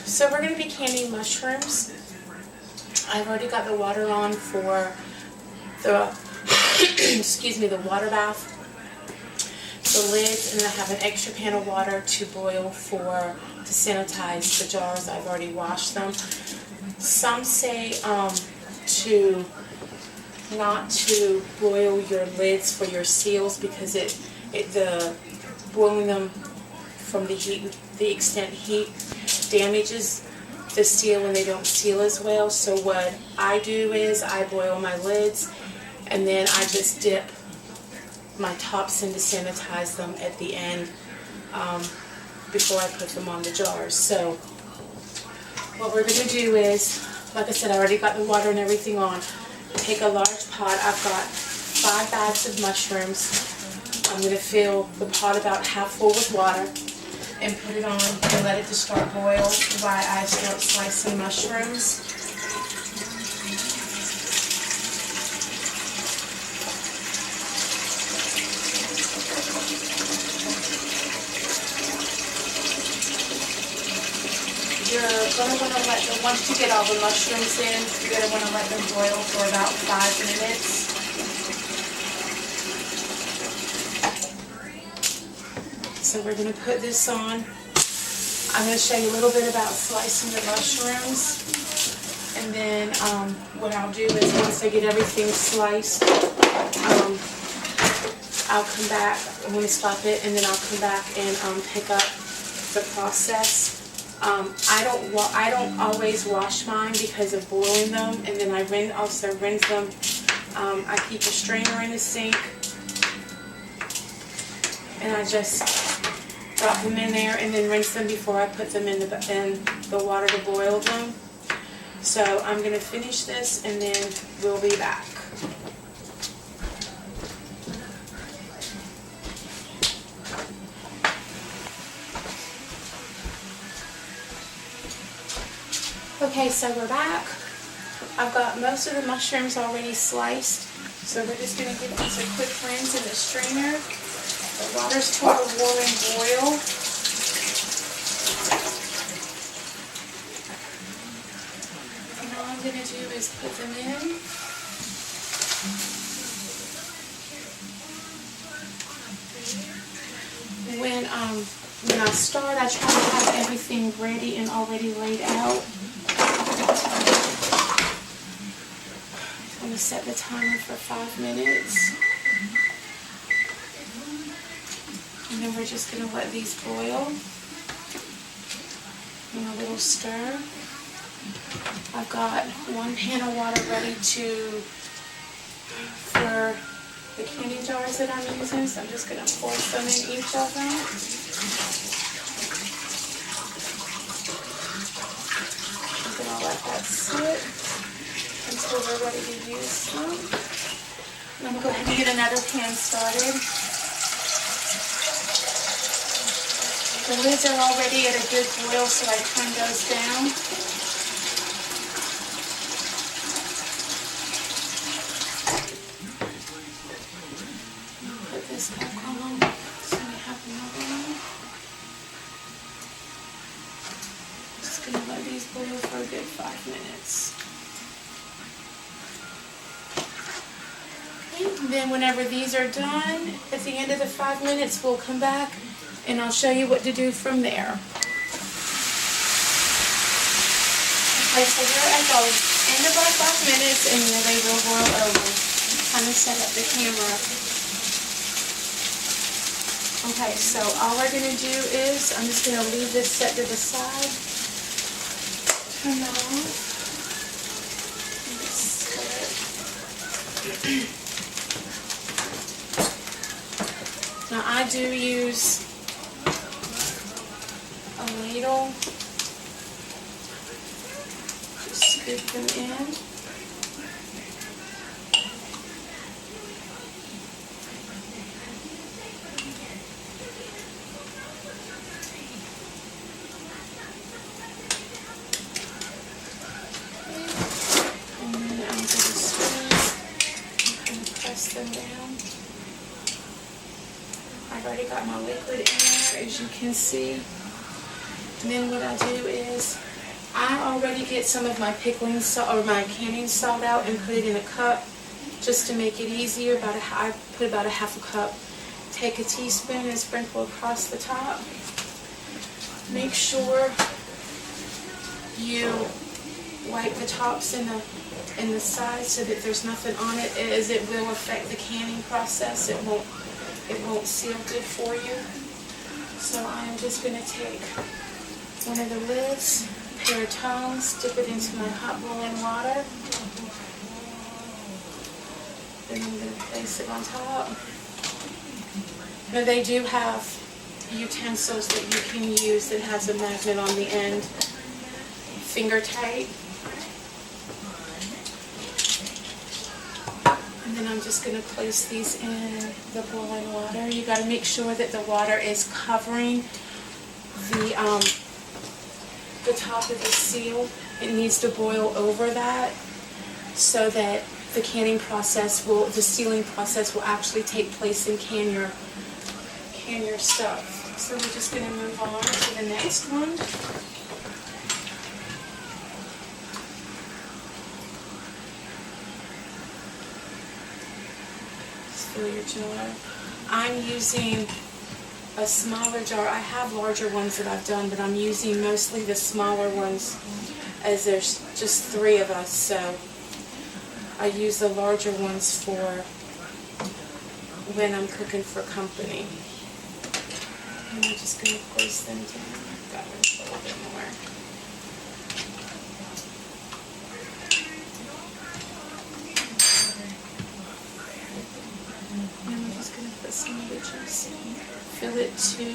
So we're going to be canning mushrooms. I've already got the water on for the excuse me, the water bath, the lids, and then I have an extra pan of water to boil to sanitize the jars. I've already washed them. Some say not to boil your lids for your seals because the boiling them from the extent heat damages the seal and they don't seal as well. So what I do is I boil my lids and then I just dip my tops in to sanitize them at the end before I put them on the jars. So what we're going to do is, like I said, I already got the water and everything on. Take a large pot. I've got 5 bags of mushrooms. I'm going to fill the pot about half full with water and put it on and let it just start boil while I start slicing mushrooms. You're going to want to let them, once you get all the mushrooms in, you're going to want to let them boil for about 5 minutes. So we're going to put this on. I'm going to show you a little bit about slicing the mushrooms. And then what I'll do is once I get everything sliced, I'll come back. I'm going to stop it and then I'll come back and pick up the process. I don't always wash mine because of boiling them, and then I also rinse them. I keep a strainer in the sink, and I just drop them in there and then rinse them before I put them in the water to boil them. So I'm going to finish this and then we'll be back. Okay, so we're back. I've got most of the mushrooms already sliced, so we're just going to give these a quick rinse in the strainer. The water's to a warming boil. And all I'm going to do is put them in. When I start, I try to have everything ready and already laid out. I'm going to set the timer for 5 minutes. And then we're just going to let these boil. And a little stir. I've got 1 pan of water ready for the candy jars that I'm using. So I'm just going to pour some in each of them. I'm going to let that sit until we're ready to use them. And I'm going to go ahead and get another pan started. The lids are already at a good boil, so I turn those down. Put this back on, so we have another one. Just going to let these boil for a good 5 minutes. And then whenever these are done, at the end of the 5 minutes, we'll come back and I'll show you what to do from there. Okay, so we're at the end of our 5 minutes and they will boil over. I'm going to set up the camera. Okay, so all we're going to do is, I'm just going to leave this set to the side. Turn that off. Now I do use a ladle, just scoop them in. And then I'll do a spoon and kind of press them down. I I've already got my liquid in there, as you can see. And then what I do is I already get some of my pickling salt or my canning salt out and put it in a cup just to make it easier. I put about a half a cup. Take a teaspoon and sprinkle across the top. Make sure you wipe the tops and the sides so that there's nothing on it, as it will affect the canning process. It won't seal good for you. So I am just going to take one of the lids, a pair of tongs, dip it into my hot boiling water, and I'm going to place it on top. Now they do have utensils that you can use that has a magnet on the end, finger tight. And then I'm just going to place these in the boiling water. You got to make sure that the water is covering the top of the seal. It needs to boil over that so that the canning process the sealing process will actually take place and can your stuff. So we're just going to move on to the next one. Just fill your jar. I'm using a smaller jar. I have larger ones that I've done, but I'm using mostly the smaller ones as there's just 3 of us, so I use the larger ones for when I'm cooking for company. And I'm just going to place them down. I've got a little bit more. And I'm just going to put some of the juice in. Fill it to,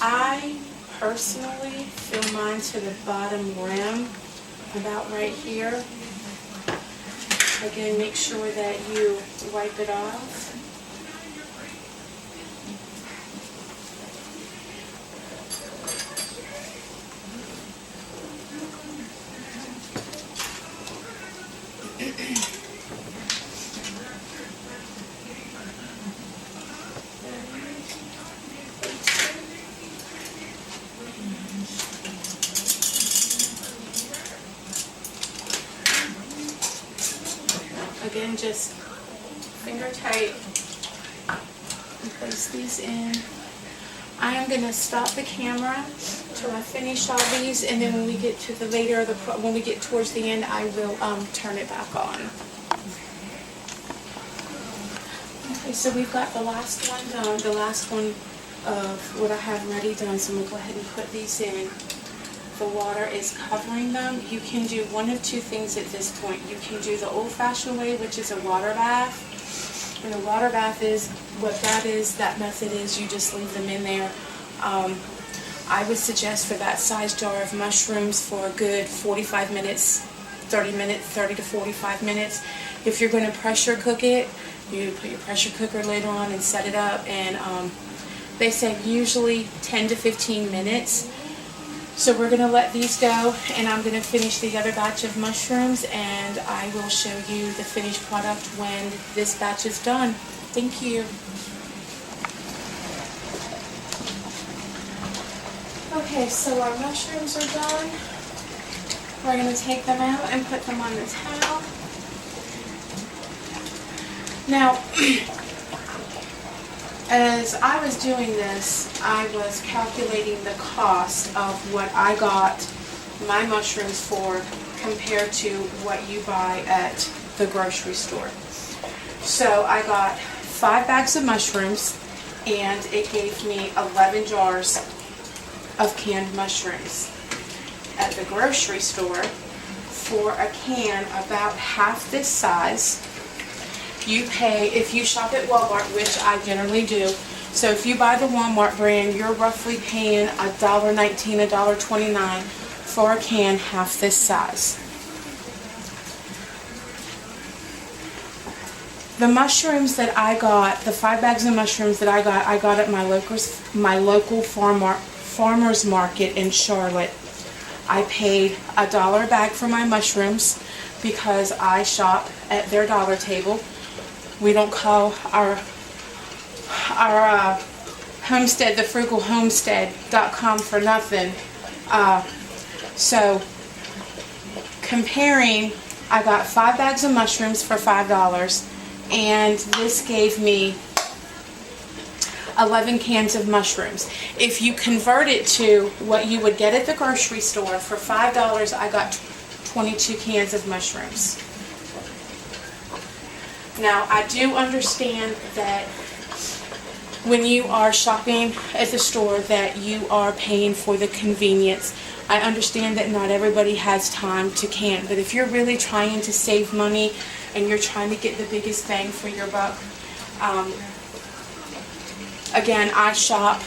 I personally fill mine to the bottom rim, about right here. Again, make sure that you wipe it off. Again, just finger tight and place these in. I am going to stop the camera till I finish all these, and then when we get to the when we get towards the end, I will turn it back on. Okay, so we've got the last one done, the last one of what I have ready done, so I'm going to go ahead and put these in. The water is covering them. You can do one of 2 things at this point. You can do the old-fashioned way, which is a water bath. And a water bath is, what that is, that method is, you just leave them in there. I would suggest for that size jar of mushrooms for a good 45 minutes, 30 to 45 minutes. If you're going to pressure cook it, you put your pressure cooker lid on and set it up, and they say usually 10 to 15 minutes. So we're going to let these go, and I'm going to finish the other batch of mushrooms, and I will show you the finished product when this batch is done. Thank you. Okay, so our mushrooms are done. We're going to take them out and put them on the towel. Now, as I was doing this, I was calculating the cost of what I got my mushrooms for compared to what you buy at the grocery store. So I got 5 bags of mushrooms, and it gave me 11 jars of canned mushrooms. At the grocery store, for a can about half this size, you pay, if you shop at Walmart, which I generally do, so if you buy the Walmart brand, you're roughly paying $1.19, $1.29 for a can half this size. The mushrooms that I got, the 5 bags of mushrooms that I got at my local farmer's market in Charlotte. I paid $1 a bag for my mushrooms because I shop at their dollar table. We don't call our Homestead, thefrugalhomestead.com for nothing. So comparing, I got 5 bags of mushrooms for $5, and this gave me 11 cans of mushrooms. If you convert it to what you would get at the grocery store, for $5 I got 22 cans of mushrooms. Now, I do understand that when you are shopping at the store that you are paying for the convenience. I understand that not everybody has time to can, but if you're really trying to save money and you're trying to get the biggest bang for your buck, again, I shop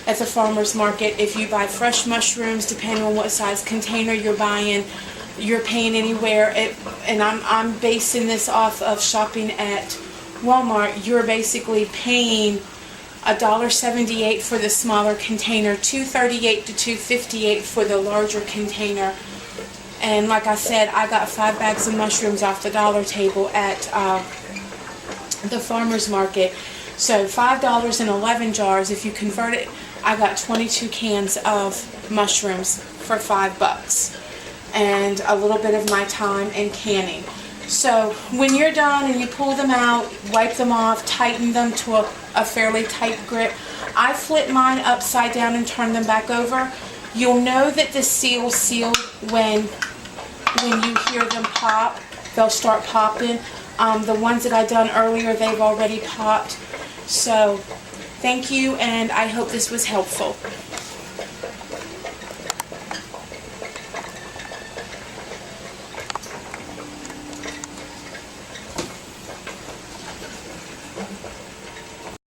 at the farmer's market. If you buy fresh mushrooms, depending on what size container you're buying, you're paying anywhere, and I'm basing this off of shopping at Walmart, you're basically paying $1.78 for the smaller container, $2.38 to $2.58 for the larger container. And like I said, I got 5 bags of mushrooms off the dollar table at the farmer's market. So $5 in 11 jars. If you convert it, I got 22 cans of mushrooms for $5, and a little bit of my time in canning. So when you're done and you pull them out, wipe them off, tighten them to a fairly tight grip. I flip mine upside down and turn them back over. You'll know that the seal's sealed when you hear them pop. They'll start popping. The ones that I done earlier, they've already popped. So thank you, and I hope this was helpful.